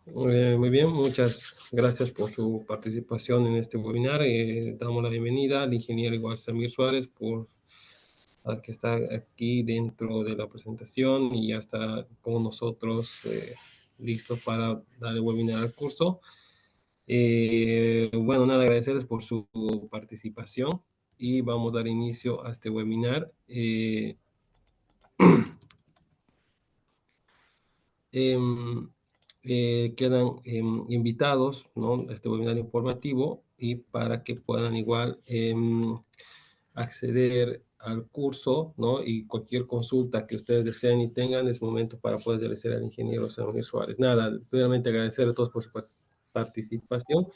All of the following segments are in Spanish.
Muy bien, muchas gracias por su participación en este webinar. Damos la bienvenida al ingeniero igual Samir Suárez, al que está aquí dentro de la presentación y ya está con nosotros listo para dar el webinar al curso. Bueno, nada, agradecerles por su participación y vamos a dar inicio a este webinar. Em, Quedan invitados, ¿no?, a este webinar informativo y para que puedan igual acceder al curso, ¿no? Y cualquier consulta que ustedes deseen y tengan, es momento para poder realizar al ingeniero Samuel Suárez. Nada, primeramente agradecer a todos por su participación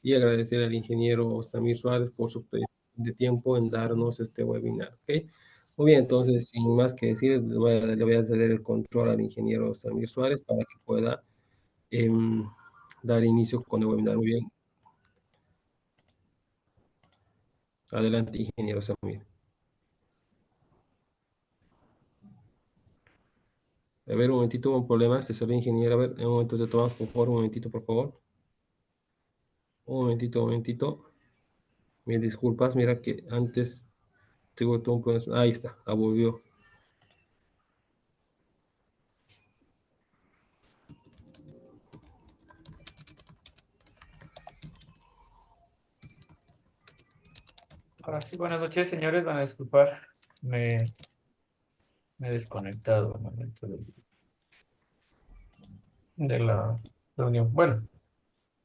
y agradecer al ingeniero Samir Suárez por su de tiempo en darnos este webinar, ¿ok? Muy bien, entonces, sin más que decir, le voy a ceder el control al ingeniero Samir Suárez para que pueda em, dar inicio con el webinar. Muy bien, adelante, ingeniero Samir. A ver, un momentito, un problema, se salió ingeniero. A ver, en un momento de tomar, por favor, un momentito, por favor. Un momentito, un momentito. Mil disculpas, mira que antes tuve todo un problema. Ahí está, volvió. Ahora sí, buenas noches, señores. Van a disculpar, me, me he desconectado al momento de la reunión. Bueno,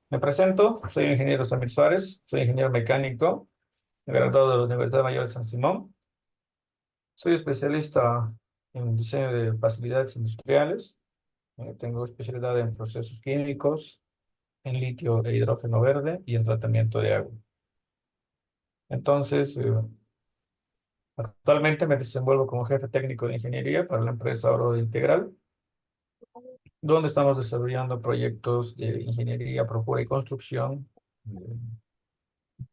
me presento, soy el ingeniero Samir Suárez, soy ingeniero mecánico, graduado de la Universidad Mayor de San Simón. Soy especialista en diseño de facilidades industriales. Tengo especialidad en procesos químicos, en litio e hidrógeno verde y en tratamiento de agua. Entonces, actualmente me desenvuelvo como jefe técnico de ingeniería para la empresa Oro Integral, donde estamos desarrollando proyectos de ingeniería, propura y construcción eh,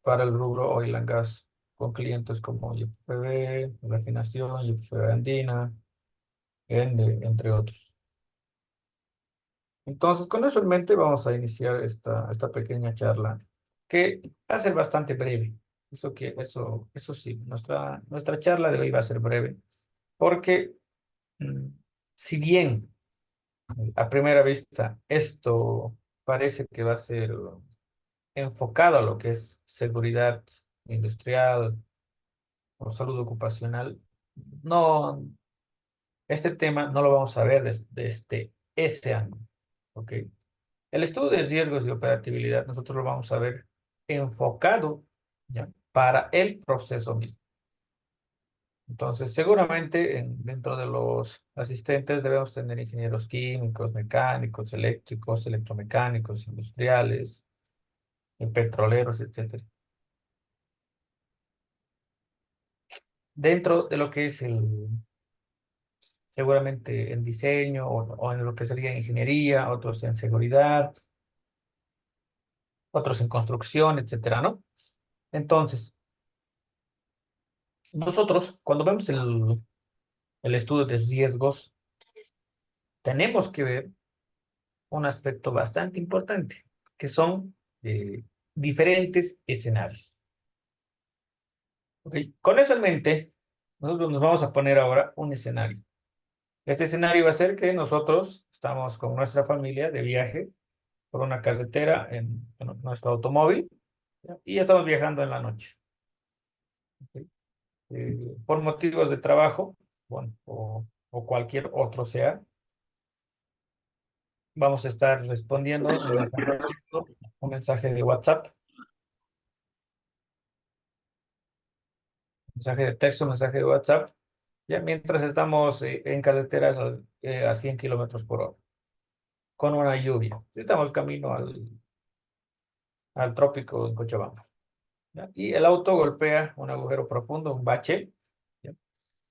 para el rubro oil and gas, con clientes como YPF, Refinación, YPF Andina, entre otros. Entonces, con eso en mente, vamos a iniciar esta pequeña charla, que va a ser bastante breve. Eso sí, nuestra charla de hoy va a ser breve, porque mm, si bien a primera vista esto parece que va a ser enfocado a lo que es seguridad industrial o salud ocupacional, no, este tema no lo vamos a ver desde ese ángulo, ¿ok? El estudio de riesgos y operatividad nosotros lo vamos a ver enfocado, ¿ya?, para el proceso mismo. Entonces, seguramente dentro de los asistentes debemos tener ingenieros químicos, mecánicos, eléctricos, electromecánicos, industriales, petroleros, etcétera. Dentro de lo que es seguramente en diseño o en lo que sería ingeniería, otros en seguridad, otros en construcción, etcétera, ¿no? Entonces, nosotros cuando vemos el estudio de riesgos, tenemos que ver un aspecto bastante importante, que son diferentes escenarios. ¿Ok? Con eso en mente, nosotros nos vamos a poner ahora un escenario. Este escenario va a ser que nosotros estamos con nuestra familia de viaje por una carretera en nuestro automóvil, ¿ya?, y estamos viajando en la noche. ¿Ok? Por motivos de trabajo, bueno, o cualquier otro sea, vamos a estar respondiendo un mensaje de WhatsApp, mensaje de texto, mensaje de WhatsApp, ya mientras estamos en carreteras a 100 kilómetros por hora, con una lluvia. Estamos camino al trópico en Cochabamba, ¿ya? Y el auto golpea un agujero profundo, un bache, ¿ya?,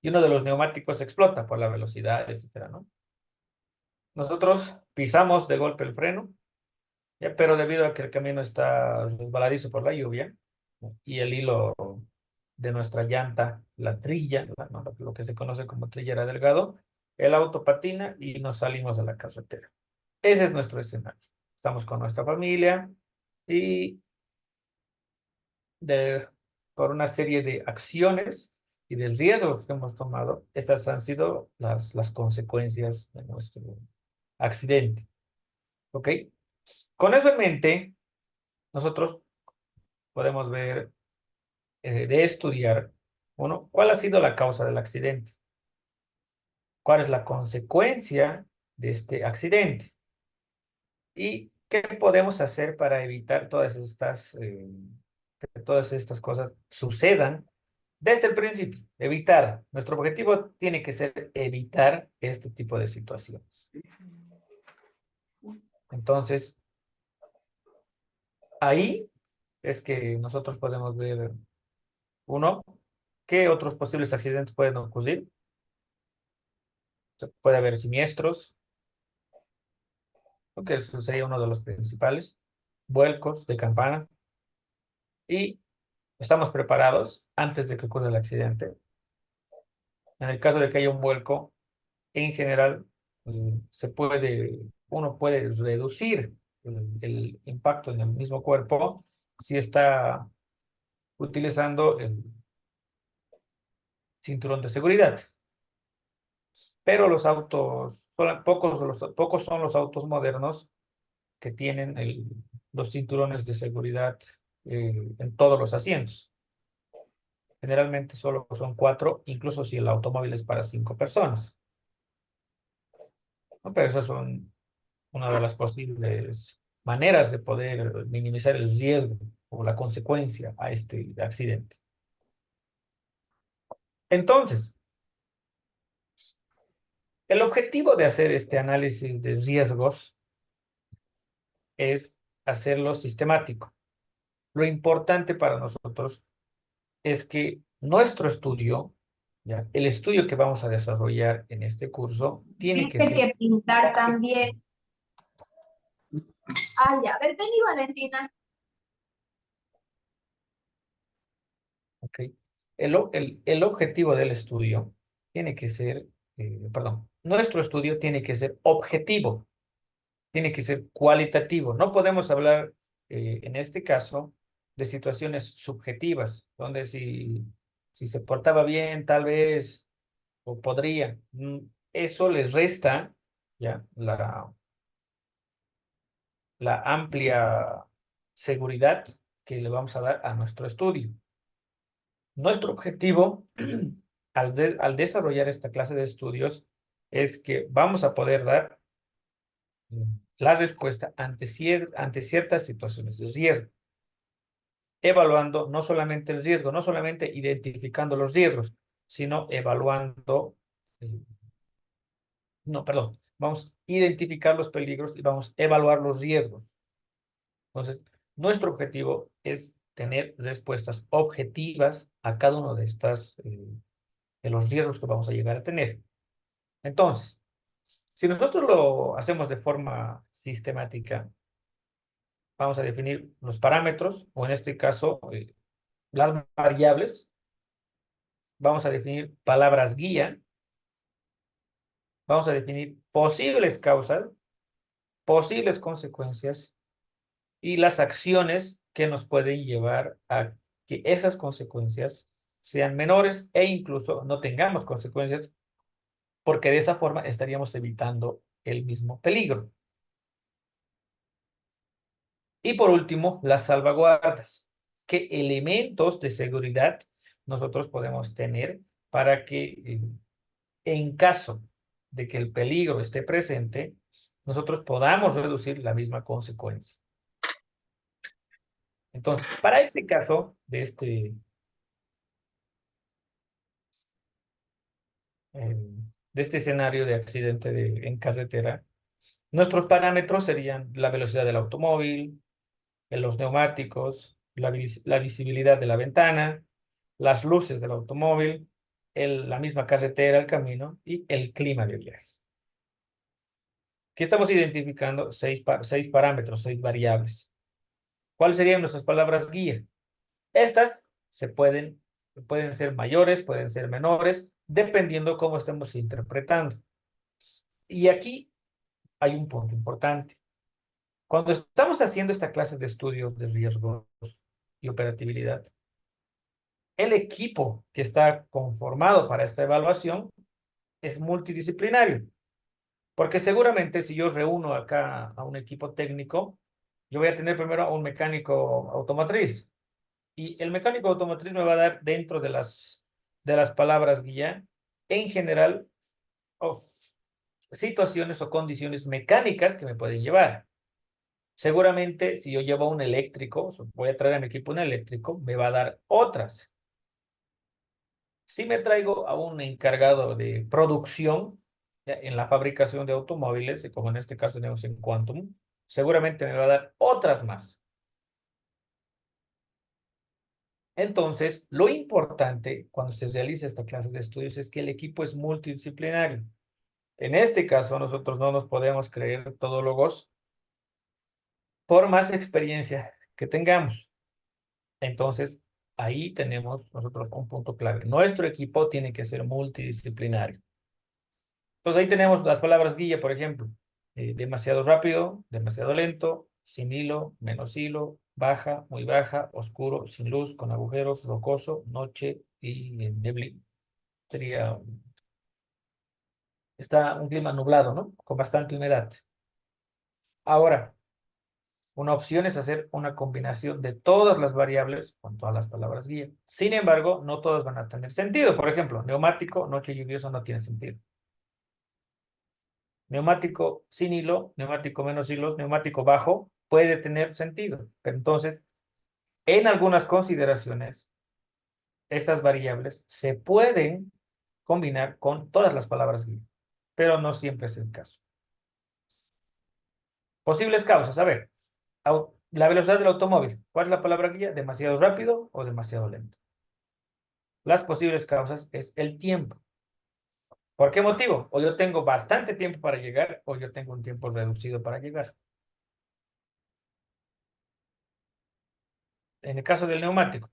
y uno de los neumáticos explota por la velocidad, etcétera, ¿no? Nosotros pisamos de golpe el freno, ¿ya?, pero debido a que el camino está resbaladizo por la lluvia, ¿no?, y el hilo de nuestra llanta, la trilla, ¿no?, lo que se conoce como trilla era delgado, el auto patina y nos salimos de la carretera. Ese es nuestro escenario. Estamos con nuestra familia y por una serie de acciones y de riesgos que hemos tomado, estas han sido las consecuencias de nuestro accidente. ¿Ok? Con eso en mente, nosotros podemos ver, de estudiar, uno, ¿cuál ha sido la causa del accidente? ¿Cuál es la consecuencia de este accidente? ¿Y qué podemos hacer para evitar que todas estas cosas sucedan desde el principio? Evitar. Nuestro objetivo tiene que ser evitar este tipo de situaciones. Entonces, ahí es que nosotros podemos ver, uno, qué otros posibles accidentes pueden ocurrir. Puede haber siniestros, que eso sería uno de los principales, vuelcos de campana, y estamos preparados antes de que ocurra el accidente. En el caso de que haya un vuelco, en general, uno puede reducir el impacto en el mismo cuerpo si está utilizando el cinturón de seguridad. Pero los autos, pocos son los autos modernos que tienen los cinturones de seguridad en todos los asientos. Generalmente solo son 4, incluso si el automóvil es para 5 personas, ¿no? Pero esas son una de las posibles maneras de poder minimizar el riesgo o la consecuencia a este accidente. Entonces, el objetivo de hacer este análisis de riesgos es hacerlo sistemático. Lo importante para nosotros es que nuestro estudio, ¿ya? El estudio que vamos a desarrollar en este curso, tiene que Dice ser, que pintar también. Ah, ya. A ver, vení, Valentina. ¿ok? El objetivo del estudio tiene que ser, perdón, nuestro estudio tiene que ser objetivo, tiene que ser cualitativo. No podemos hablar, en este caso, de situaciones subjetivas, donde si se portaba bien, tal vez, o podría. Eso les resta, ¿ya? La amplia seguridad que le vamos a dar a nuestro estudio. Nuestro objetivo al desarrollar esta clase de estudios es que vamos a poder dar la respuesta ante ciertas situaciones de riesgo, evaluando no solamente el riesgo, no solamente identificando los riesgos, sino evaluando, eh, no, perdón, vamos a identificar los peligros y vamos a evaluar los riesgos. Entonces, nuestro objetivo es tener respuestas objetivas a cada uno de los riesgos que vamos a llegar a tener. Entonces, si nosotros lo hacemos de forma sistemática, vamos a definir los parámetros, o en este caso, las variables. Vamos a definir palabras guía. Vamos a definir posibles causas, posibles consecuencias y las acciones que nos pueden llevar a que esas consecuencias sean menores e incluso no tengamos consecuencias, porque de esa forma estaríamos evitando el mismo peligro. Y por último, las salvaguardas. ¿Qué elementos de seguridad nosotros podemos tener para que, en caso de que el peligro esté presente, nosotros podamos reducir la misma consecuencia? Entonces, para este caso de este escenario de accidente en carretera, nuestros parámetros serían la velocidad del automóvil, en los neumáticos, la visibilidad de la ventana, las luces del automóvil, la misma carretera, el camino y el clima de viaje. Aquí estamos identificando seis parámetros, 6 variables. ¿Cuáles serían nuestras palabras guía? Estas pueden ser mayores, pueden ser menores, dependiendo cómo estemos interpretando. Y aquí hay un punto importante. Cuando estamos haciendo esta clase de estudios de riesgos y operatividad, el equipo que está conformado para esta evaluación es multidisciplinario, porque seguramente si yo reúno acá a un equipo técnico, yo voy a tener primero a un mecánico automotriz, y el mecánico automotriz me va a dar dentro de las palabras guía, en general, o situaciones o condiciones mecánicas que me pueden llevar. Seguramente, si yo llevo a un eléctrico, voy a traer a mi equipo un eléctrico, me va a dar otras. Si me traigo a un encargado de producción en la fabricación de automóviles, como en este caso tenemos en Quantum, seguramente me va a dar otras más. Entonces, lo importante cuando se realiza esta clase de estudios es que el equipo es multidisciplinario. En este caso, nosotros no nos podemos creer todólogos por más experiencia que tengamos. Entonces, ahí tenemos nosotros un punto clave. Nuestro equipo tiene que ser multidisciplinario. Entonces, ahí tenemos las palabras guía, por ejemplo. Demasiado rápido, demasiado lento, sin hilo, menos hilo, baja, muy baja, oscuro, sin luz, con agujeros, rocoso, noche y neblina. Está un clima nublado, ¿no? Con bastante humedad. Ahora, una opción es hacer una combinación de todas las variables con todas las palabras guía. Sin embargo, no todas van a tener sentido. Por ejemplo, neumático, noche lluviosa no tiene sentido. Neumático sin hilo, neumático menos hilos, neumático bajo, puede tener sentido. Pero entonces, en algunas consideraciones, estas variables se pueden combinar con todas las palabras guía, pero no siempre es el caso. Posibles causas, a ver, la velocidad del automóvil. ¿Cuál es la palabra guía? ¿Demasiado rápido o demasiado lento? Las posibles causas es el tiempo. ¿Por qué motivo? O yo tengo bastante tiempo para llegar o yo tengo un tiempo reducido para llegar. En el caso del neumático,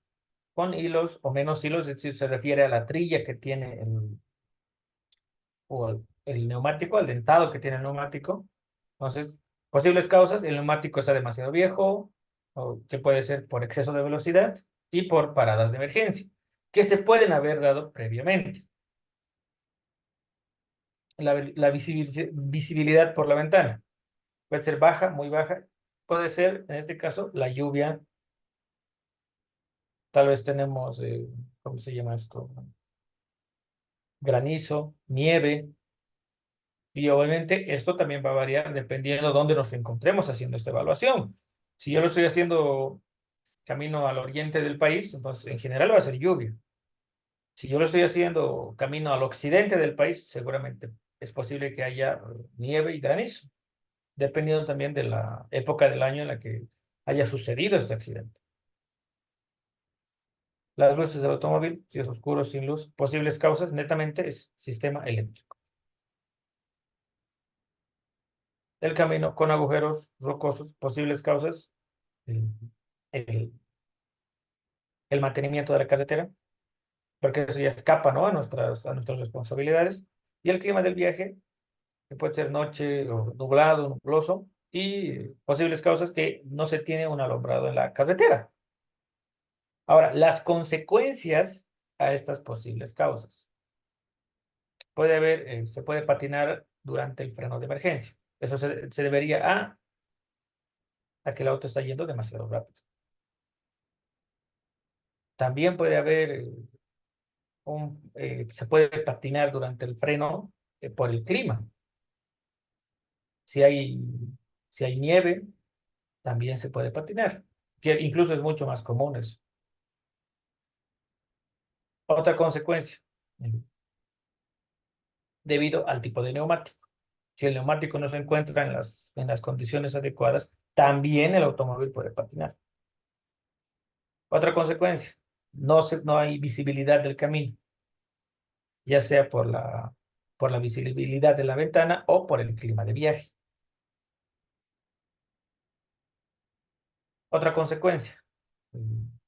con hilos o menos hilos, es decir, se refiere a la trilla que tiene el neumático, al dentado que tiene el neumático. Entonces, posibles causas, el neumático está demasiado viejo, o que puede ser por exceso de velocidad y por paradas de emergencia, que se pueden haber dado previamente. La visibilidad por la ventana puede ser baja, muy baja. Puede ser, en este caso, la lluvia. Tal vez tenemos, ¿cómo se llama esto? Granizo, nieve. Y obviamente esto también va a variar dependiendo de dónde nos encontremos haciendo esta evaluación. Si yo lo estoy haciendo camino al oriente del país, entonces en general va a ser lluvia. Si yo lo estoy haciendo camino al occidente del país, seguramente es posible que haya nieve y granizo, dependiendo también de la época del año en la que haya sucedido este accidente. Las luces del automóvil, si es oscuro, sin luz, posibles causas, netamente es sistema eléctrico. El camino con agujeros rocosos, posibles causas, el, el- el mantenimiento de la carretera, porque eso ya escapa, ¿no? A nuestras responsabilidades. Y el clima del viaje, que puede ser noche o nublado, nubloso, y posibles causas que no se tiene un alumbrado en la carretera. Ahora, las consecuencias a estas posibles causas. Se puede patinar durante el freno de emergencia. Eso se debería a que el auto está yendo demasiado rápido. También puede haber se puede patinar durante el freno por el clima. Si hay, si hay nieve, también se puede patinar, que incluso es mucho más común eso. Otra consecuencia, debido al tipo de neumático. Si el neumático no se encuentra en las condiciones adecuadas, también el automóvil puede patinar. Otra consecuencia, no hay visibilidad del camino, ya sea por la visibilidad de la ventana o por el clima de viaje. Otra consecuencia,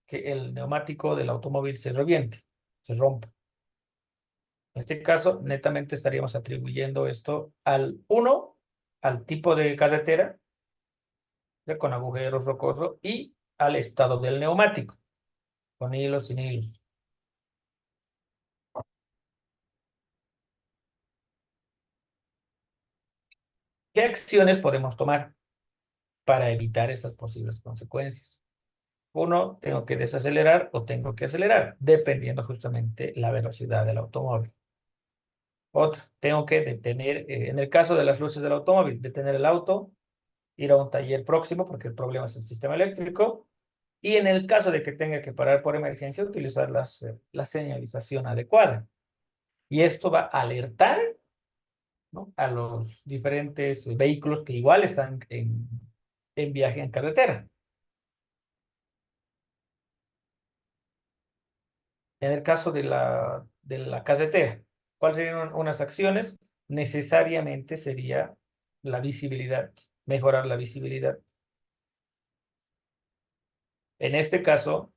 que el neumático del automóvil se reviente, se rompa. En este caso, netamente estaríamos atribuyendo esto al uno, al tipo de carretera, ya con agujeros rocosos, y al estado del neumático, con hilos, sin hilos. ¿Qué acciones podemos tomar para evitar estas posibles consecuencias? Uno, tengo que desacelerar o tengo que acelerar, dependiendo justamente la velocidad del automóvil. Otro, tengo que detener, en el caso de las luces del automóvil, detener el auto, ir a un taller próximo porque el problema es el sistema eléctrico. Y en el caso de que tenga que parar por emergencia, utilizar la señalización adecuada. Y esto va a alertar, ¿no?, a los diferentes vehículos que igual están en viaje en carretera. En el caso de la carretera, ¿cuáles serían unas acciones? Necesariamente sería la visibilidad, mejorar la visibilidad. En este caso,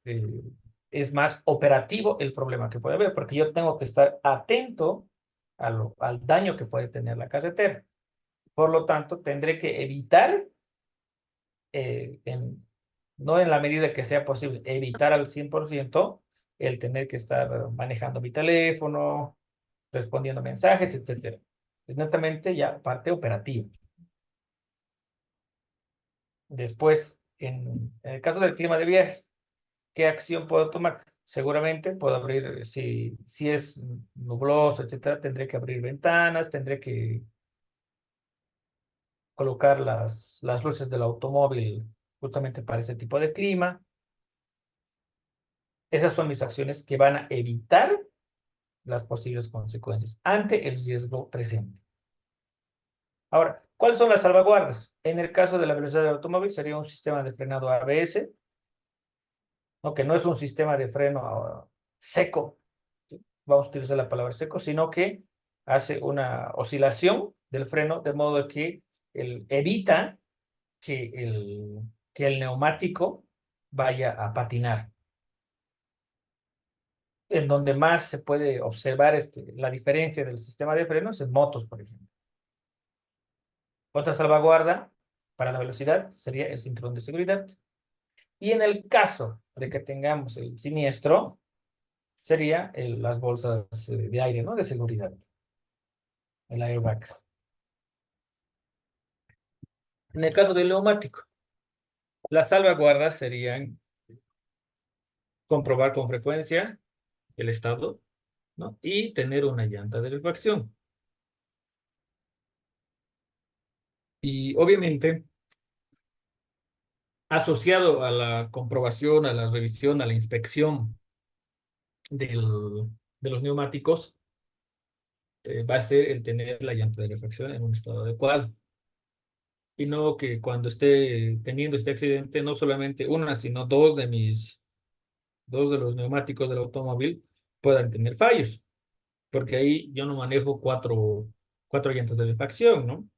es más operativo el problema que puede haber, porque yo tengo que estar atento al daño que puede tener la carretera. Por lo tanto, tendré que evitar, no en la medida que sea posible, evitar al 100% el tener que estar manejando mi teléfono, respondiendo mensajes, etcétera. Es netamente ya parte operativa. Después, en el caso del clima de viaje, ¿qué acción puedo tomar? Seguramente puedo abrir, si es nubloso, etcétera, tendré que abrir ventanas, tendré que colocar las luces del automóvil justamente para ese tipo de clima. Esas son mis acciones que van a evitar las posibles consecuencias ante el riesgo presente. Ahora, ¿cuáles son las salvaguardas? En el caso de la velocidad del automóvil sería un sistema de frenado ABS, ¿no?, que no es un sistema de freno seco, ¿sí?, vamos a utilizar la palabra seco, sino que hace una oscilación del freno de modo que evita que el neumático vaya a patinar. En donde más se puede observar la diferencia del sistema de frenos en motos, por ejemplo. Otra salvaguarda para la velocidad sería el cinturón de seguridad. Y en el caso de que tengamos el siniestro, sería las bolsas de aire, ¿no?, de seguridad, el airbag. En el caso del neumático, las salvaguardas serían comprobar con frecuencia el estado, ¿no?, y tener una llanta de refacción. Y obviamente, asociado a la comprobación, a la revisión, a la inspección de los neumáticos, va a ser el tener la llanta de refacción en un estado adecuado. Y no que cuando esté teniendo este accidente, no solamente una, sino dos de los neumáticos del automóvil puedan tener fallos, porque ahí yo no manejo cuatro llantas de refacción, ¿no?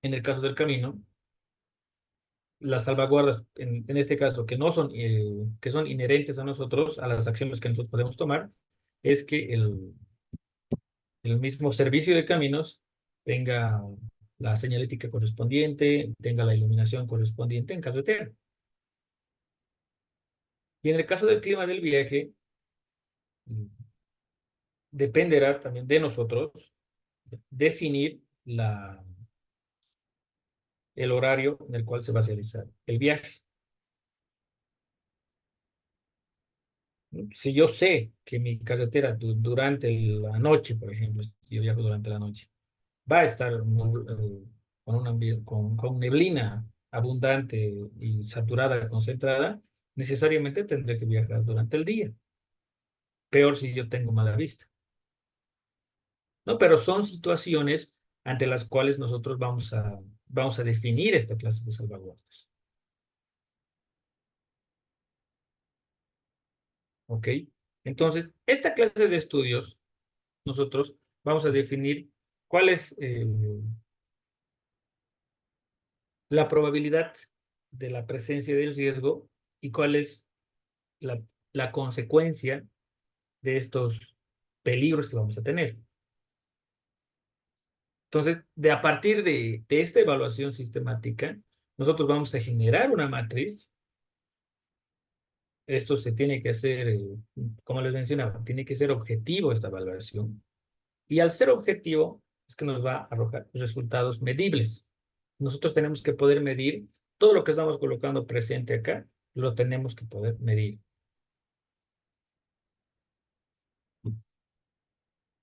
En el caso del camino, las salvaguardas, en este caso, que no son, que son inherentes a nosotros, a las acciones que nosotros podemos tomar, es que el mismo servicio de caminos tenga la señalética correspondiente, tenga la iluminación correspondiente en carretera. Y en el caso del clima del viaje, dependerá también de nosotros definir el horario en el cual se va a realizar el viaje. Si yo sé que mi carretera durante la noche, por ejemplo, si yo viajo durante la noche, va a estar con neblina abundante y saturada, concentrada, necesariamente tendré que viajar durante el día. Peor si yo tengo mala vista, ¿no? Pero son situaciones ante las cuales nosotros vamos a definir esta clase de salvaguardas. ¿Ok? Entonces, esta clase de estudios, nosotros vamos a definir cuál es la probabilidad de la presencia del riesgo y cuál es la, la consecuencia de estos peligros que vamos a tener. Entonces, a partir de esta evaluación sistemática, nosotros vamos a generar una matriz. Esto se tiene que hacer, como les mencionaba, tiene que ser objetivo esta evaluación. Y al ser objetivo, es que nos va a arrojar resultados medibles. Nosotros tenemos que poder medir todo lo que estamos colocando presente acá, lo tenemos que poder medir.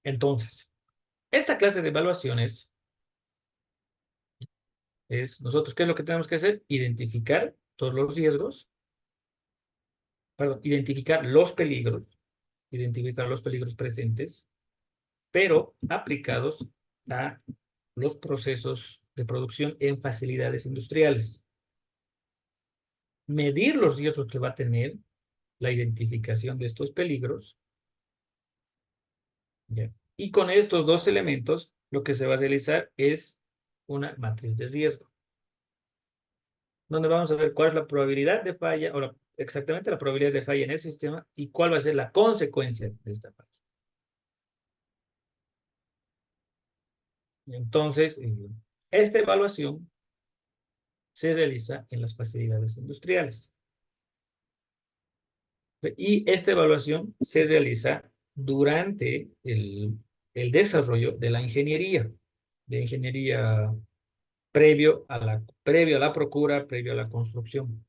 Entonces, esta clase de evaluaciones nosotros, ¿qué es lo que tenemos que hacer? Identificar todos los riesgos, perdón, identificar los peligros presentes, pero aplicados a los procesos de producción en facilidades industriales. Medir los riesgos que va a tener la identificación de estos peligros. ¿Ya? Y con estos dos elementos, lo que se va a realizar es una matriz de riesgo, donde vamos a ver cuál es la probabilidad de falla, o exactamente la probabilidad de falla en el sistema y cuál va a ser la consecuencia de esta falla. Entonces, esta evaluación se realiza en las facilidades industriales. Y esta evaluación se realiza durante el desarrollo de la ingeniería, previo a la procura, previo a la construcción.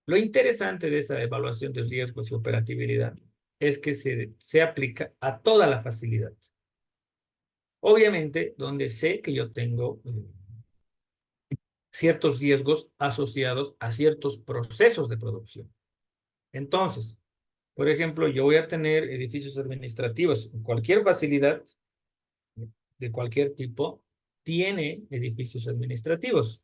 Lo interesante de esta evaluación de riesgos y operatividad es que se aplica a toda la facilidad. Obviamente, donde sé que yo tengo ciertos riesgos asociados a ciertos procesos de producción. Entonces, por ejemplo, yo voy a tener edificios administrativos. Cualquier facilidad de cualquier tipo tiene edificios administrativos,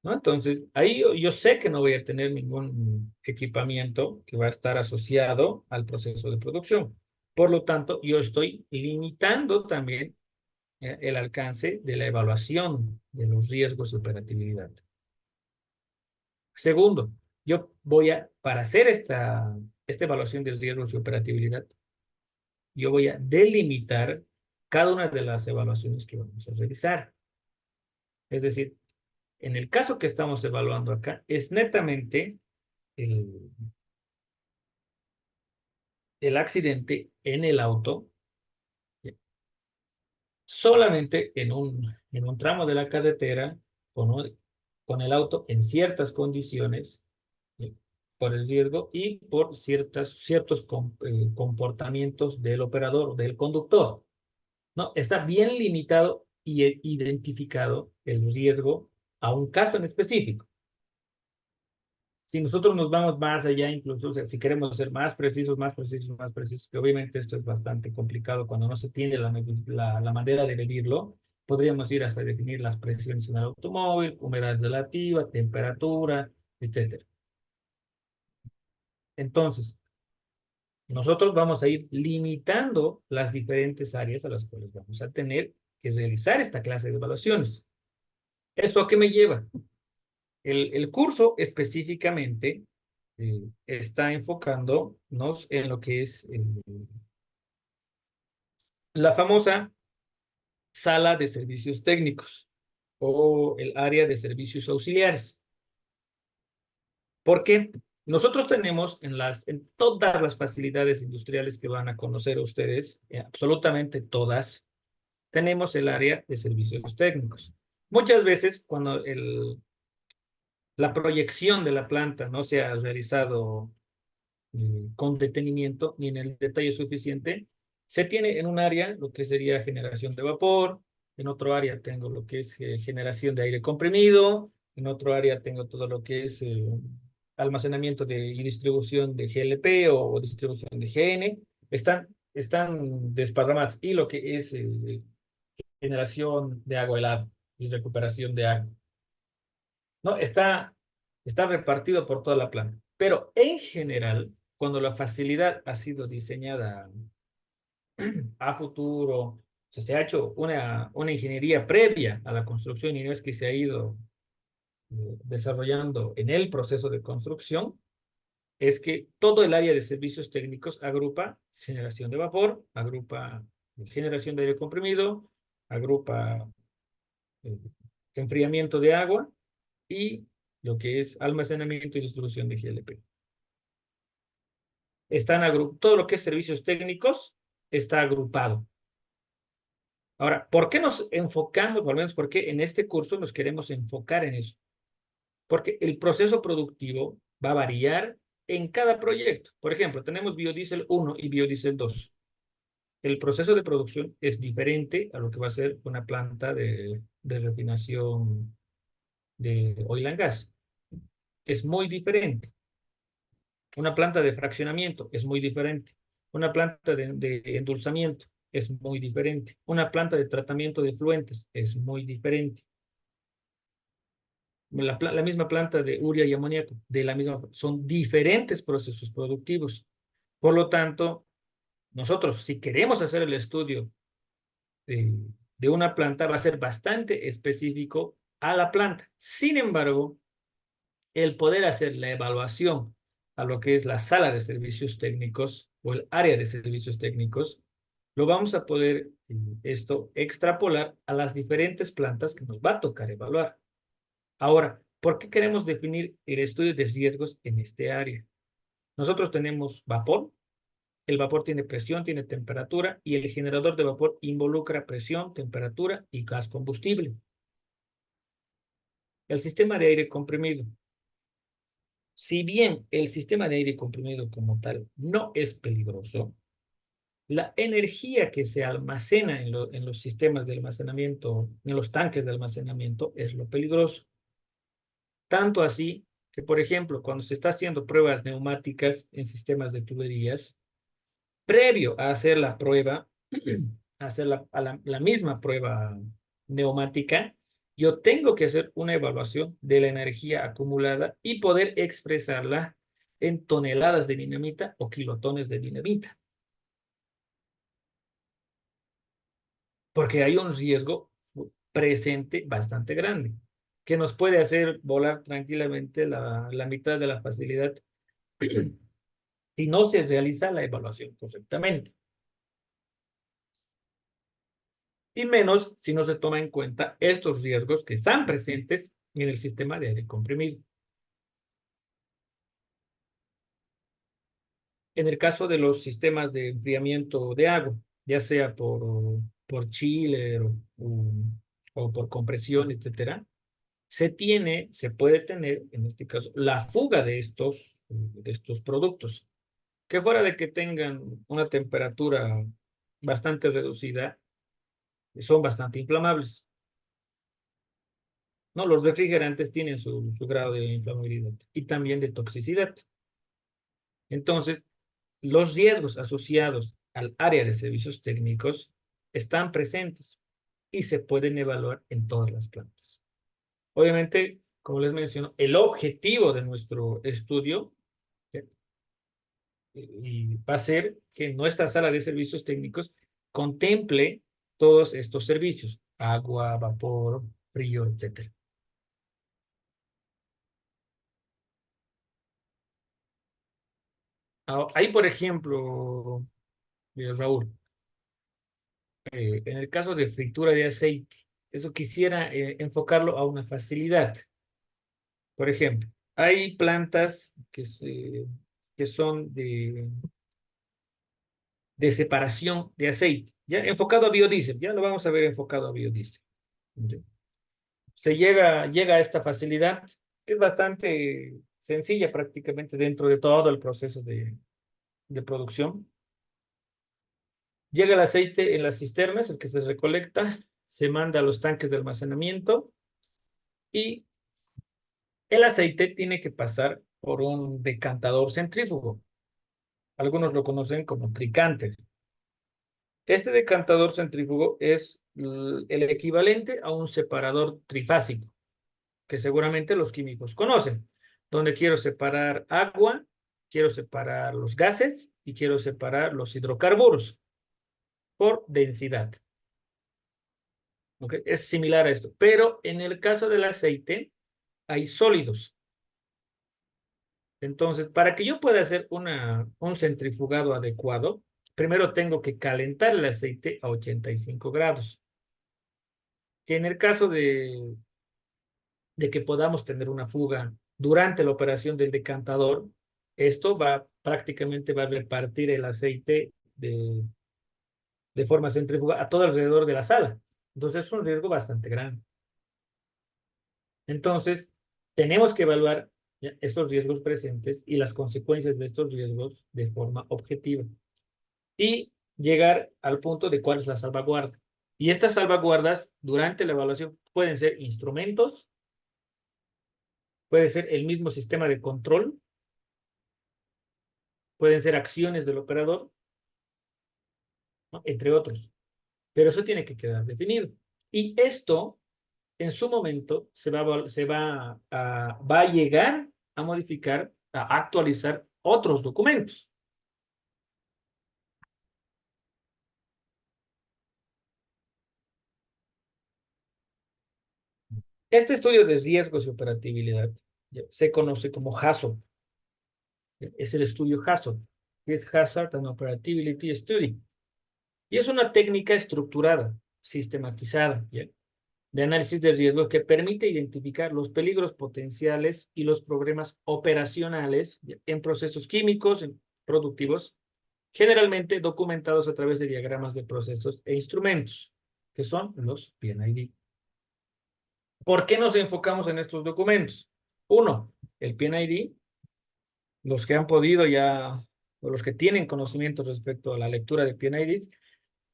¿no? Entonces, ahí yo sé que no voy a tener ningún equipamiento que va a estar asociado al proceso de producción. Por lo tanto, yo estoy limitando también el alcance de la evaluación de los riesgos de operatividad. Segundo, para hacer esta evaluación de riesgos y operatividad, yo voy a delimitar cada una de las evaluaciones que vamos a realizar. Es decir, en el caso que estamos evaluando acá, es netamente el accidente en el auto, solamente en un tramo de la carretera, con el auto en ciertas condiciones, por el riesgo y por ciertos comportamientos del operador, del conductor. No, está bien limitado y identificado el riesgo a un caso en específico. Si nosotros nos vamos más allá, incluso, o sea, si queremos ser más precisos, que obviamente esto es bastante complicado cuando no se tiene la manera de medirlo, podríamos ir hasta definir las presiones en el automóvil, humedad relativa, temperatura, etcétera. Entonces, nosotros vamos a ir limitando las diferentes áreas a las cuales vamos a tener que realizar esta clase de evaluaciones. ¿Esto a qué me lleva? El curso específicamente está enfocándonos en lo que es la famosa sala de servicios técnicos o el área de servicios auxiliares. Porque nosotros tenemos en todas las facilidades industriales que van a conocer ustedes, absolutamente todas, tenemos el área de servicios técnicos. Muchas veces cuando la proyección de la planta no se ha realizado con detenimiento ni en el detalle suficiente, se tiene en un área lo que sería generación de vapor, en otro área tengo lo que es generación de aire comprimido, en otro área tengo todo lo que es almacenamiento y distribución de GLP o distribución de GN, están desparramados, y lo que es generación de agua helada y recuperación de agua. ¿No? Está repartido por toda la planta. Pero en general, cuando la facilidad ha sido diseñada a futuro, o sea, se ha hecho una ingeniería previa a la construcción y no es que se ha ido desarrollando en el proceso de construcción, es que todo el área de servicios técnicos agrupa generación de vapor, agrupa generación de aire comprimido, agrupa enfriamiento de agua y lo que es almacenamiento y distribución de GLP. Todo lo que es servicios técnicos está agrupado. Ahora, ¿por qué nos enfocamos, o al menos por qué en este curso nos queremos enfocar en eso? Porque el proceso productivo va a variar en cada proyecto. Por ejemplo, tenemos biodiesel 1 y biodiesel 2. El proceso de producción es diferente a lo que va a ser una planta de refinación de oil and gas. Es muy diferente. Una planta de fraccionamiento es muy diferente. Una planta de endulzamiento es muy diferente. Una planta de tratamiento de efluentes es muy diferente. La misma planta de urea y amoníaco, son diferentes procesos productivos. Por lo tanto, nosotros, si queremos hacer el estudio de una planta, va a ser bastante específico a la planta. Sin embargo, el poder hacer la evaluación a lo que es la sala de servicios técnicos o el área de servicios técnicos, lo vamos a poder esto extrapolar a las diferentes plantas que nos va a tocar evaluar. Ahora, ¿por qué queremos definir el estudio de riesgos en este área? Nosotros tenemos vapor, el vapor tiene presión, tiene temperatura y el generador de vapor involucra presión, temperatura y gas combustible. El sistema de aire comprimido. Si bien el sistema de aire comprimido como tal no es peligroso, la energía que se almacena en los sistemas de almacenamiento, en los tanques de almacenamiento, es lo peligroso. Tanto así que, por ejemplo, cuando se está haciendo pruebas neumáticas en sistemas de tuberías, previo a hacer la prueba, a hacer la misma prueba neumática, yo tengo que hacer una evaluación de la energía acumulada y poder expresarla en toneladas de dinamita o kilotones de dinamita. Porque hay un riesgo presente bastante grande, que nos puede hacer volar tranquilamente la mitad de la facilidad si no se realiza la evaluación correctamente. Y menos si no se toma en cuenta estos riesgos que están presentes en el sistema de aire comprimido. En el caso de los sistemas de enfriamiento de agua, ya sea por chiller o por compresión, etcétera, se puede tener, en este caso, la fuga de estos productos, que fuera de que tengan una temperatura bastante reducida, son bastante inflamables. No, los refrigerantes tienen su grado de inflamabilidad y también de toxicidad. Entonces, los riesgos asociados al área de servicios técnicos están presentes y se pueden evaluar en todas las plantas. Obviamente, como les menciono, el objetivo de nuestro estudio y va a ser que nuestra sala de servicios técnicos contemple todos estos servicios: agua, vapor, frío, etcétera. Ahí, por ejemplo, Raúl, en el caso de fritura de aceite, eso quisiera enfocarlo a una facilidad. Por ejemplo, hay plantas que son de separación de aceite, ya enfocado a biodiesel, ya lo vamos a ver enfocado a biodiesel. Se llega a esta facilidad, que es bastante sencilla prácticamente dentro de todo el proceso de producción. Llega el aceite en las cisternas, el que se recolecta, se manda a los tanques de almacenamiento y el aceite tiene que pasar por un decantador centrífugo. Algunos lo conocen como tricánter. Este decantador centrífugo es el equivalente a un separador trifásico, que seguramente los químicos conocen, donde quiero separar agua, quiero separar los gases y quiero separar los hidrocarburos por densidad. ¿Okay? Es similar a esto, pero en el caso del aceite hay sólidos. Entonces, para que yo pueda hacer un centrifugado adecuado, primero tengo que calentar el aceite a 85 grados. Que en el caso de que podamos tener una fuga durante la operación del decantador, esto prácticamente va a repartir el aceite de forma centrífuga a todo alrededor de la sala. Entonces es un riesgo bastante grande. Entonces, tenemos que evaluar estos riesgos presentes y las consecuencias de estos riesgos de forma objetiva. Y llegar al punto de cuál es la salvaguarda. Y estas salvaguardas, durante la evaluación, pueden ser instrumentos, puede ser el mismo sistema de control, pueden ser acciones del operador, ¿no? Entre otros. Pero eso tiene que quedar definido. Y esto, en su momento, va a llegar a modificar, a actualizar otros documentos. Este estudio de riesgos y operatividad se conoce como HAZOP. Es el estudio HAZOP, que es Hazard and Operability Study. Y es una técnica estructurada, sistematizada, ¿ya?, de análisis de riesgo que permite identificar los peligros potenciales y los problemas operacionales, ¿ya?, en procesos químicos, productivos, generalmente documentados a través de diagramas de procesos e instrumentos, que son los PNID. ¿Por qué nos enfocamos en estos documentos? Uno, el PNID, los que han podido ya, o los que tienen conocimiento respecto a la lectura de PNIDs,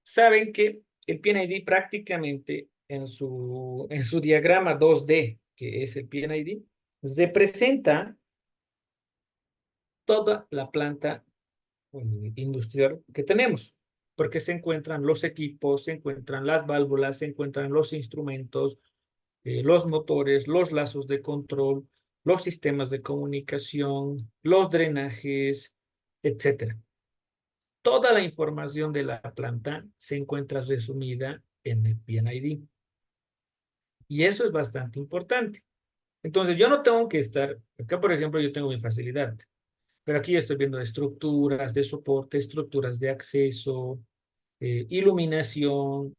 saben que el PNID prácticamente en su diagrama 2D, que es el PNID, representa toda la planta industrial que tenemos, porque se encuentran los equipos, se encuentran las válvulas, se encuentran los instrumentos, los motores, los lazos de control, los sistemas de comunicación, los drenajes, etcétera. Toda la información de la planta se encuentra resumida en el PNID. Y eso es bastante importante. Entonces, yo no tengo que estar, acá por ejemplo, yo tengo mi facilidad, pero aquí estoy viendo estructuras de soporte, estructuras de acceso, iluminación,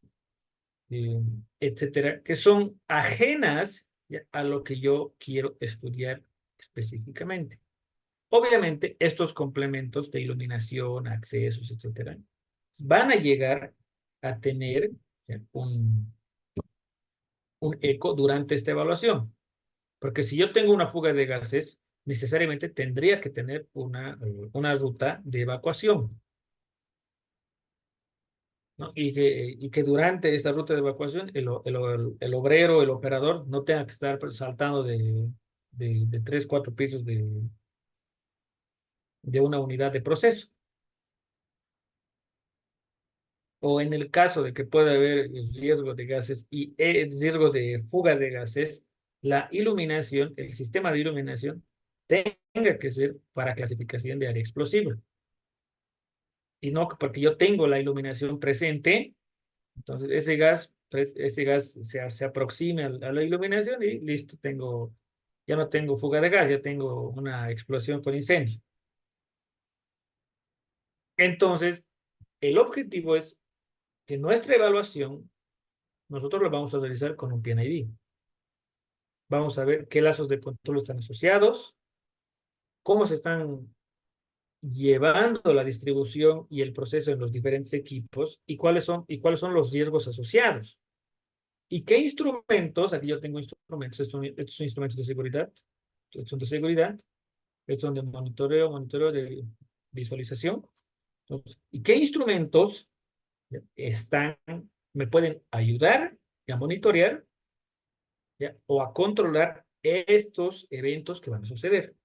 etcétera, que son ajenas, ¿ya?, a lo que yo quiero estudiar específicamente. Obviamente, estos complementos de iluminación, accesos, etcétera, van a llegar a tener, ¿ya?, un eco durante esta evaluación. Porque si yo tengo una fuga de gases, necesariamente tendría que tener una ruta de evacuación, ¿no? Y que durante esta ruta de evacuación el obrero, el operador, no tenga que estar saltando de 3, 4 pisos de una unidad de proceso. O en el caso de que pueda haber riesgo de gases y riesgo de fuga de gases, la iluminación, el sistema de iluminación, tenga que ser para clasificación de área explosiva. Y no porque yo tengo la iluminación presente, entonces ese gas se aproxime a la iluminación y listo, ya no tengo fuga de gas, ya tengo una explosión con incendio. Entonces, el objetivo es que nuestra evaluación, nosotros la vamos a realizar con un PNID. Vamos a ver qué lazos de control están asociados, cómo se están llevando la distribución y el proceso en los diferentes equipos y cuáles son los riesgos asociados. ¿Y qué instrumentos? Aquí yo tengo instrumentos, estos son instrumentos de seguridad, estos son de seguridad, estos son de monitoreo de visualización. Entonces, ¿y qué instrumentos me pueden ayudar a monitorear, ¿ya?, o a controlar estos eventos que van a suceder?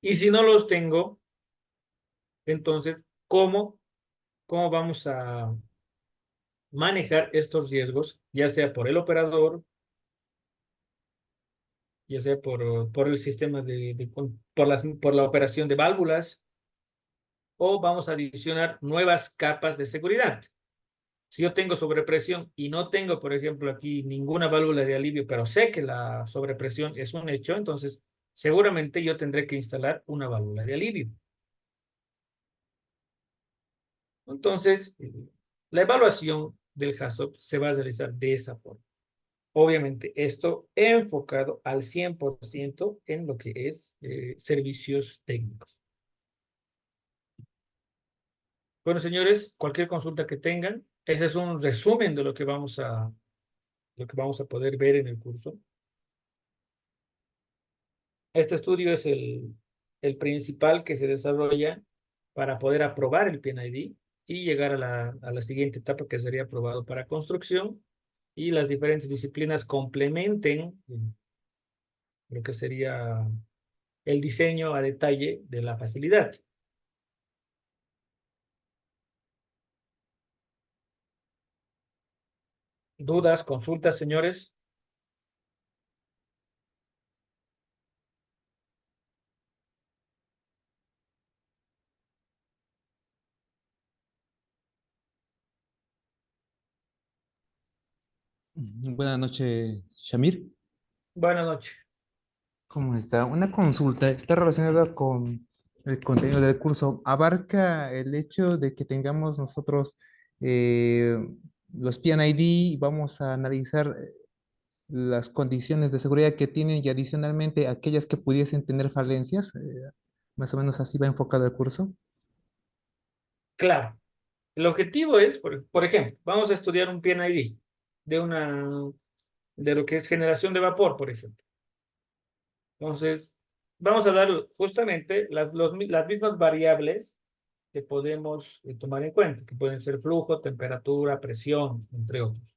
Y si no los tengo, entonces, ¿cómo vamos a manejar estos riesgos, ya sea por el operador, ya sea por el sistema por la operación de válvulas, o vamos a adicionar nuevas capas de seguridad? Si yo tengo sobrepresión y no tengo, por ejemplo, aquí ninguna válvula de alivio, pero sé que la sobrepresión es un hecho, entonces seguramente yo tendré que instalar una válvula de alivio. Entonces, la evaluación del HACCP se va a realizar de esa forma. Obviamente, esto enfocado al 100% en lo que es servicios técnicos. Bueno, señores, cualquier consulta que tengan, ese es un resumen de lo que vamos a poder ver en el curso. Este estudio es el principal que se desarrolla para poder aprobar el PNID y llegar a la siguiente etapa que sería aprobado para construcción y las diferentes disciplinas complementen lo que sería el diseño a detalle de la facilidad. ¿Dudas, consultas, señores? Buenas noches, Shamir. Buenas noches. ¿Cómo está? Una consulta está relacionada con el contenido del curso. ¿Abarca el hecho de que tengamos nosotros eh, los PNID y vamos a analizar las condiciones de seguridad que tienen y adicionalmente aquellas que pudiesen tener falencias? Más o menos así va enfocado el curso. Claro. El objetivo es, por ejemplo, vamos a estudiar un PNID de de lo que es generación de vapor, por ejemplo. Entonces, vamos a dar justamente las mismas variables que podemos tomar en cuenta, que pueden ser flujo, temperatura, presión, entre otros.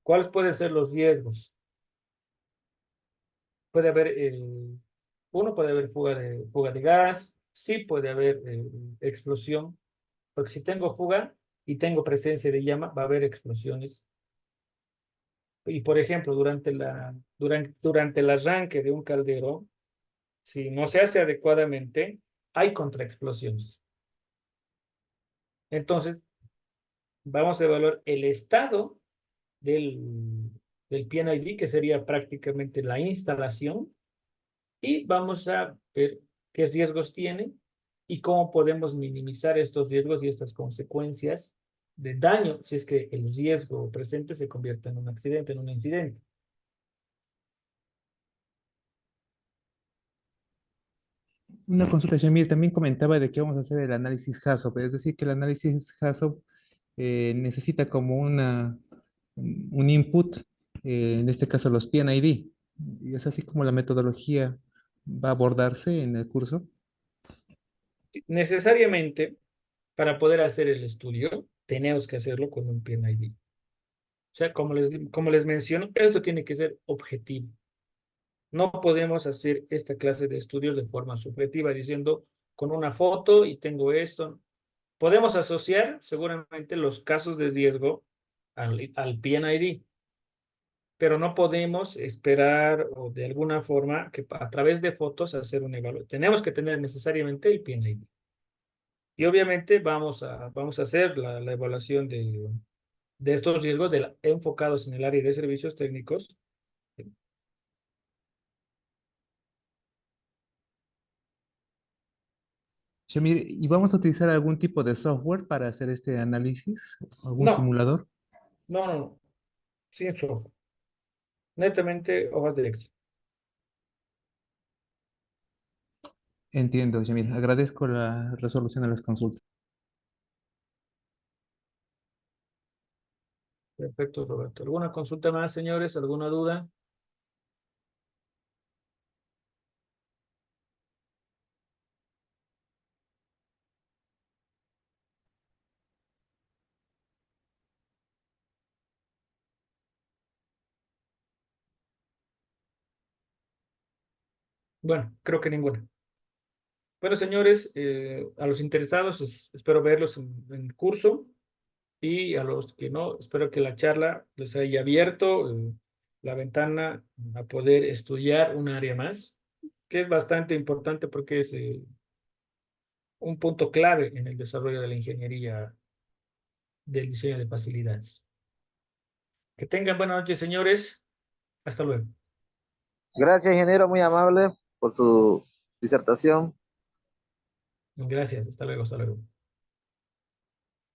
¿Cuáles pueden ser los riesgos? Puede haber, puede haber fuga de gas, sí puede haber explosión, porque si tengo fuga y tengo presencia de llama, va a haber explosiones. Y por ejemplo, durante el arranque de un caldero, si no se hace adecuadamente, hay contraexplosiones. Entonces, vamos a evaluar el estado del PNID, que sería prácticamente la instalación, y vamos a ver qué riesgos tiene y cómo podemos minimizar estos riesgos y estas consecuencias de daño si es que el riesgo presente se convierte en un accidente, en un incidente. Una consulta, Shamir, también comentaba de que vamos a hacer el análisis HACCP, es decir, que el análisis HACCP necesita como un input, en este caso los PNID, y es así como la metodología va a abordarse en el curso. Necesariamente, para poder hacer el estudio, tenemos que hacerlo con un PNID. O sea, como les menciono, esto tiene que ser objetivo. No podemos hacer esta clase de estudios de forma subjetiva, diciendo con una foto y tengo esto. Podemos asociar seguramente los casos de riesgo al PNID, pero no podemos esperar o de alguna forma que a través de fotos hacer una evaluación. Tenemos que tener necesariamente el PNID. Y obviamente vamos a hacer la evaluación de estos riesgos enfocados en el área de servicios técnicos. Shamir, ¿y vamos a utilizar algún tipo de software para hacer este análisis? ¿Algún No, simulador? no, sin software. Netamente hojas de Excel. Entiendo, Shamir. Agradezco la resolución de las consultas. Perfecto, Roberto. ¿Alguna consulta más, señores? ¿Alguna duda? Bueno, creo que ninguna. Bueno, señores, a los interesados espero verlos en el curso y a los que no, espero que la charla les haya abierto la ventana a poder estudiar un área más, que es bastante importante porque es un punto clave en el desarrollo de la ingeniería del diseño de facilidades. Que tengan buenas noches, señores. Hasta luego. Gracias, ingeniero, muy amable por su disertación. Gracias. Hasta luego. Hasta luego.